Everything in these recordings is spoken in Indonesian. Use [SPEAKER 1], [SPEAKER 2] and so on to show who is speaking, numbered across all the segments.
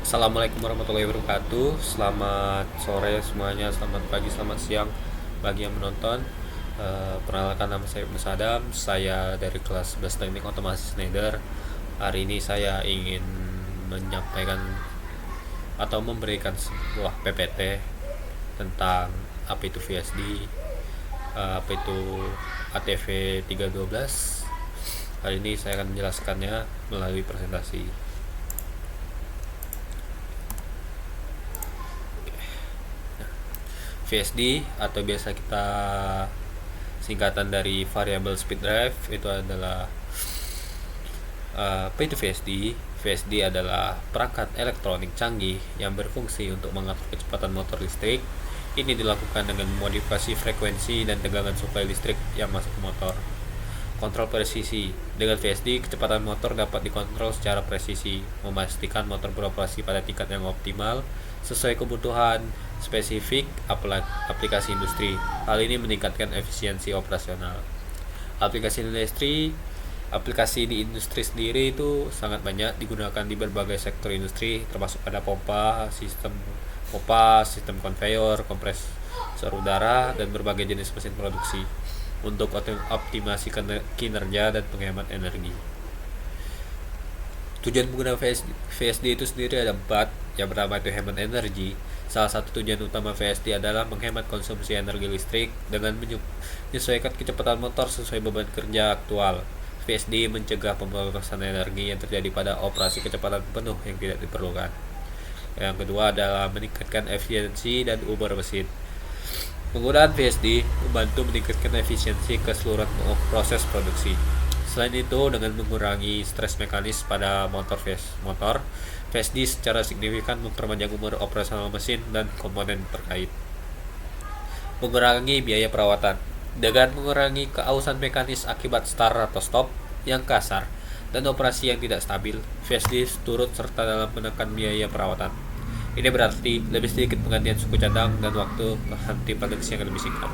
[SPEAKER 1] Assalamualaikum warahmatullahi wabarakatuh. Selamat sore semuanya, selamat pagi, selamat siang bagi yang menonton. Perkenalkan, nama saya Ibnu Sadam. Saya dari kelas 11 Teknik Otomasi Schneider. Hari ini saya ingin menyampaikan atau memberikan sebuah PPT tentang apa itu VSD, apa itu ATV 312. Hari ini saya akan menjelaskannya melalui presentasi. VSD atau biasa kita singkatan dari variable speed drive itu adalah apa itu VSD? VSD adalah perangkat elektronik canggih yang berfungsi untuk mengatur kecepatan motor listrik. Ini dilakukan dengan modifikasi frekuensi dan tegangan suplai listrik yang masuk ke motor. Kontrol presisi. Dengan VSD, kecepatan motor dapat dikontrol secara presisi, memastikan motor beroperasi pada tingkat yang optimal sesuai kebutuhan spesifik aplikasi industri. Hal ini meningkatkan efisiensi operasional. Aplikasi di industri sendiri itu sangat banyak digunakan di berbagai sektor industri, termasuk pada sistem konveyor, kompresor udara, dan berbagai jenis mesin produksi untuk optimasi kinerja dan penghemat energi. Tujuan pengguna VSD itu sendiri ada 4. Yang pertama itu hemat energi. Salah satu tujuan utama VSD adalah menghemat konsumsi energi listrik dengan menyesuaikan kecepatan motor sesuai beban kerja aktual. VSD mencegah pemborosan energi yang terjadi pada operasi kecepatan penuh yang tidak diperlukan. Yang kedua adalah meningkatkan efisiensi dan umur mesin. Penggunaan VSD membantu meningkatkan efisiensi keseluruhan proses produksi. Selain itu, dengan mengurangi stres mekanis pada motor, VSD secara signifikan memperpanjang umur operasional mesin dan komponen terkait. Mengurangi biaya perawatan. Dengan mengurangi keausan mekanis akibat start atau stop yang kasar dan operasi yang tidak stabil, VSD turut serta dalam menekan biaya perawatan. Ini berarti lebih sedikit penggantian suku cadang dan waktu henti produksi yang lebih singkat.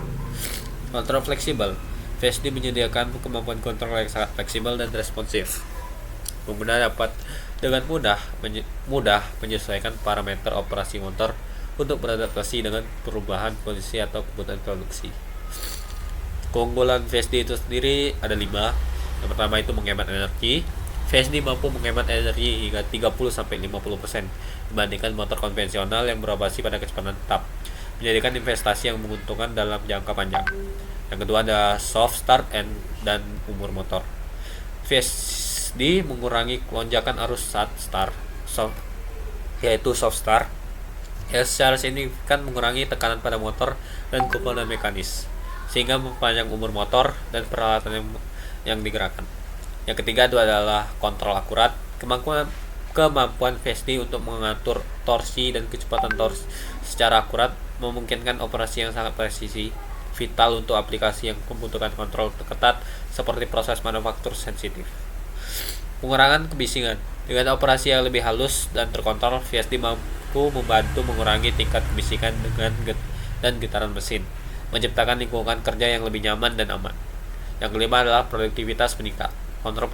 [SPEAKER 1] Kontrol fleksibel. VSD menyediakan kemampuan kontrol yang sangat fleksibel dan responsif. Pengguna dapat dengan mudah menyesuaikan parameter operasi motor untuk beradaptasi dengan perubahan kondisi atau kebutuhan produksi. Keunggulan VSD itu sendiri ada 5. Yang pertama itu menghemat energi. VSD mampu menghemat energi hingga 30-50% dibandingkan motor konvensional yang beroperasi pada kecepatan tetap, menjadikan investasi yang menguntungkan dalam jangka panjang. Yang kedua ada soft start dan umur motor. VSD mengurangi lonjakan arus saat start, yaitu soft start, yang secara signifikan mengurangi tekanan pada motor dan komponen mekanis, sehingga memperpanjang umur motor dan peralatan yang digerakkan. Yang ketiga itu adalah kontrol akurat. Kemampuan VSD untuk mengatur torsi dan kecepatan torsi secara akurat memungkinkan operasi yang sangat presisi, vital untuk aplikasi yang membutuhkan kontrol ketat seperti proses manufaktur sensitif. Pengurangan kebisingan. Dengan operasi yang lebih halus dan terkontrol, VSD mampu membantu mengurangi tingkat kebisingan dan getaran mesin, menciptakan lingkungan kerja yang lebih nyaman dan aman. Yang kelima adalah produktivitas meningkat. Kontrol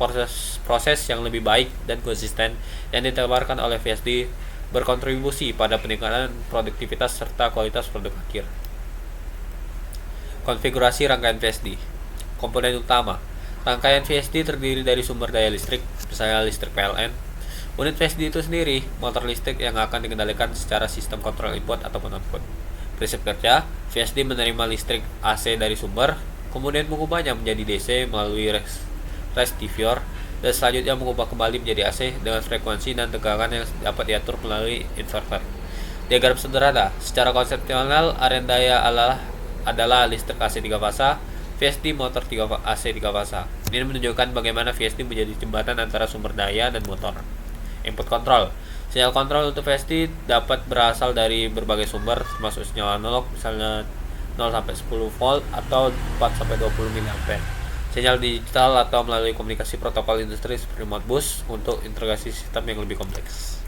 [SPEAKER 1] proses yang lebih baik dan konsisten yang ditawarkan oleh VSD berkontribusi pada peningkatan produktivitas serta kualitas produk akhir. Konfigurasi rangkaian VSD. Komponen utama. Rangkaian VSD terdiri dari sumber daya listrik, misalnya listrik PLN. Unit VSD itu sendiri, motor listrik yang akan dikendalikan secara sistem kontrol input ataupun output. Prinsip kerja, VSD menerima listrik AC dari sumber, kemudian mengubahnya menjadi DC melalui rectifier, dan selanjutnya mengubah kembali menjadi AC dengan frekuensi dan tegangan yang dapat diatur melalui inverter. Diagram sederhana, secara konseptual aren daya adalah listrik AC 3 fasa, VSD motor AC 3 fasa. Ini menunjukkan bagaimana VSD menjadi jembatan antara sumber daya dan motor. Input control. Sinyal kontrol untuk VSD dapat berasal dari berbagai sumber, termasuk sinyal analog, misalnya 0-10 volt atau 4-20 mA. Sinyal digital atau melalui komunikasi protokol industri seperti Modbus untuk integrasi sistem yang lebih kompleks.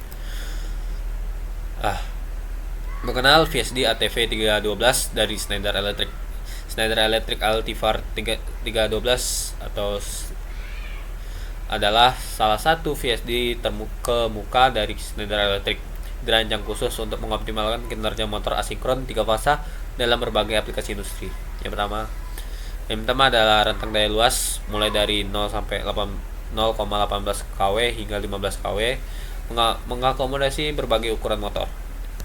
[SPEAKER 1] Mengenal VSD ATV 312 dari Schneider Electric. Schneider Electric Altivar 312 atau adalah salah satu VSD terkemuka dari Schneider Electric. dirancang khusus untuk mengoptimalkan kinerja motor asinkron 3 fasa dalam berbagai aplikasi industri. Yang pertama adalah rentang daya luas mulai dari 0 sampai 0,18 kW hingga 15 kW, mengakomodasi berbagai ukuran motor.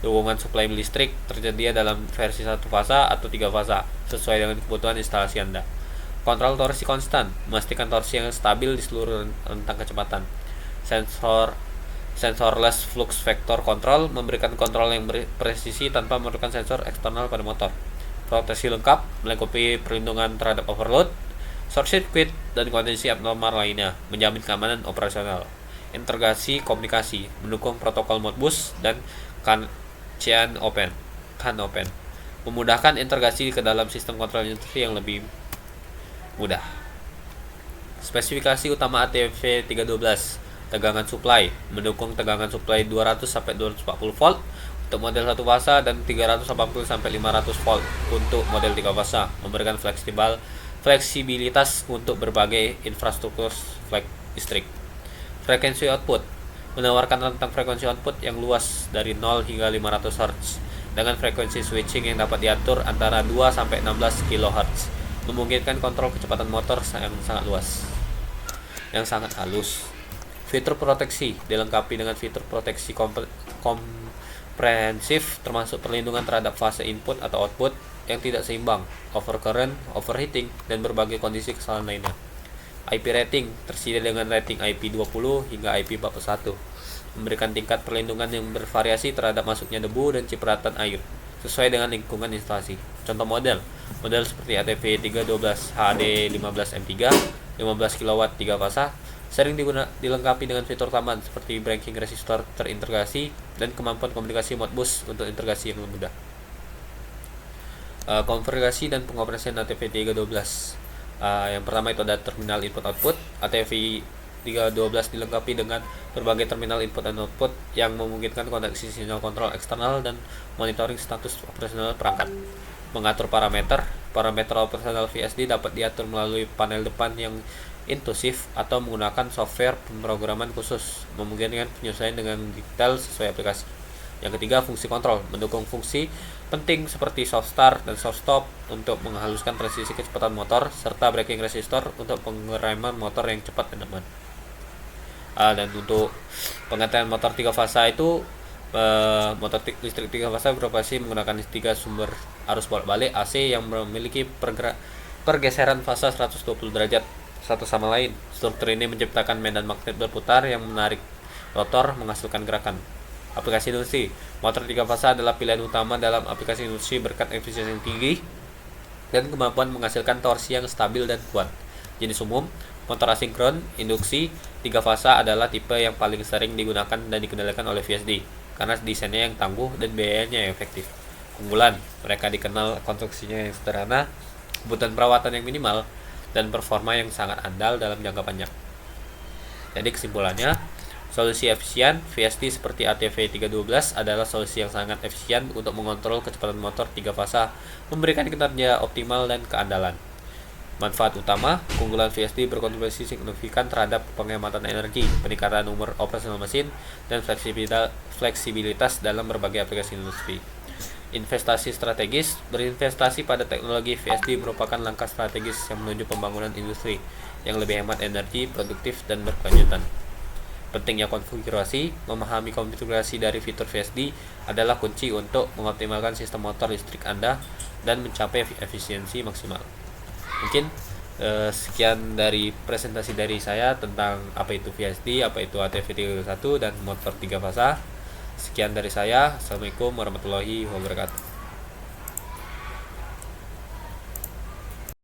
[SPEAKER 1] Dukungan suplai listrik tersedia dalam versi 1 fasa atau 3 fasa sesuai dengan kebutuhan instalasi Anda. Kontrol torsi konstan, memastikan torsi yang stabil di seluruh rentang kecepatan. Sensorless flux vector control memberikan kontrol yang presisi tanpa memerlukan sensor eksternal pada motor. Proteksi lengkap melengkapi perlindungan terhadap overload, short circuit, dan kondisi abnormal lainnya, menjamin keamanan operasional. Integrasi komunikasi, mendukung protokol Modbus dan CAN Open, memudahkan integrasi ke dalam sistem kontrol industri yang lebih mudah. Spesifikasi utama ATV 312, tegangan supply, mendukung tegangan supply 200 sampai 240 volt untuk model 1 fasa dan 380 sampai 500 volt untuk model 3 fasa, memberikan fleksibilitas untuk berbagai infrastruktur listrik. Frekuensi output, menawarkan rentang frekuensi output yang luas dari 0 hingga 500 Hz dengan frekuensi switching yang dapat diatur antara 2 sampai 16 kHz, memungkinkan kontrol kecepatan motor yang sangat halus. Fitur proteksi dilengkapi dengan fitur proteksi komprehensif, termasuk perlindungan terhadap fase input atau output yang tidak seimbang, overcurrent, overheating, dan berbagai kondisi kesalahan lainnya. IP rating tersedia dengan rating IP20 hingga IP41, memberikan tingkat perlindungan yang bervariasi terhadap masuknya debu dan cipratan air sesuai dengan lingkungan instalasi. Contoh model seperti ATV 312 HD 15 M3 15 kW 3 fasa sering dilengkapi dengan fitur tambahan seperti braking resistor terintegrasi dan kemampuan komunikasi Modbus untuk integrasi yang mudah. Konfigurasi dan pengoperasian ATV 312. Yang pertama itu ada terminal input output. ATV 312 dilengkapi dengan berbagai terminal input dan output yang memungkinkan koneksi sinyal kontrol eksternal dan monitoring status operasional perangkat. Mengatur parameter operasional VSD dapat diatur melalui panel depan yang intuitif atau menggunakan software pemrograman khusus, memungkinkan penyesuaian dengan detail sesuai aplikasi. Yang ketiga, fungsi kontrol, mendukung fungsi penting seperti soft start dan soft stop untuk menghaluskan transisi kecepatan motor, serta braking resistor untuk pengereman motor yang cepat dan aman. Dan untuk penggantian motor 3 fasa itu motor listrik 3 fasa beroperasi menggunakan 3 sumber arus bolak-balik AC yang memiliki pergeseran fasa 120 derajat satu sama lain. Struktur ini menciptakan medan magnet berputar yang menarik rotor menghasilkan gerakan. Aplikasi industri, motor 3 fasa adalah pilihan utama dalam aplikasi industri berkat efisiensi yang tinggi dan kemampuan menghasilkan torsi yang stabil dan kuat. Jenis umum, motor asinkron induksi 3 fasa adalah tipe yang paling sering digunakan dan dikendalikan oleh VSD karena desainnya yang tangguh dan biayanya yang efektif. Keunggulan, mereka dikenal konstruksinya yang sederhana, kebutuhan perawatan yang minimal, dan performa yang sangat andal dalam jangka panjang. Jadi kesimpulannya, solusi efisien VSD seperti ATV 312 adalah solusi yang sangat efisien untuk mengontrol kecepatan motor 3 fasa, memberikan kinerja optimal dan keandalan. Manfaat utama, keunggulan VSD berkontribusi signifikan terhadap penghematan energi, peningkatan umur operasional mesin, dan fleksibilitas dalam berbagai aplikasi industri. Investasi strategis, berinvestasi pada teknologi VSD merupakan langkah strategis yang menuju pembangunan industri yang lebih hemat energi, produktif, dan berkelanjutan. Pentingnya konfigurasi, memahami konfigurasi dari fitur VSD adalah kunci untuk mengoptimalkan sistem motor listrik Anda dan mencapai efisiensi maksimal. Mungkin sekian dari presentasi dari saya tentang apa itu VSD, apa itu ATV 321 dan motor 3 fasa. Sekian dari saya. Assalamualaikum warahmatullahi wabarakatuh.